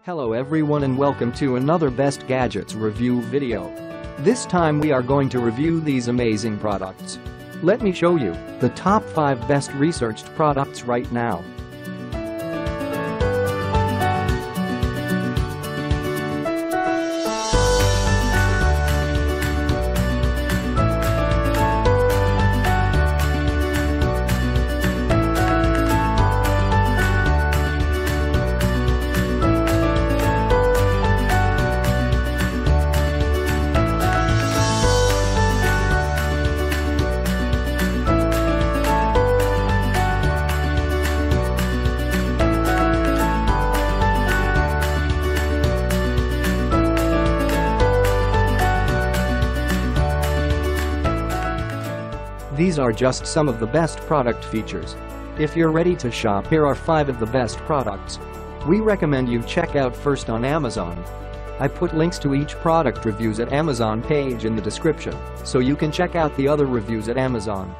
Hello everyone and welcome to another Best Gadgets review video. This time we are going to review these amazing products. Let me show you the top 5 best researched products right now. These are just some of the best product features. If you're ready to shop, here are 5 of the best products we recommend you check out first on Amazon. I put links to each product reviews at Amazon page in the description, so you can check out the other reviews at Amazon.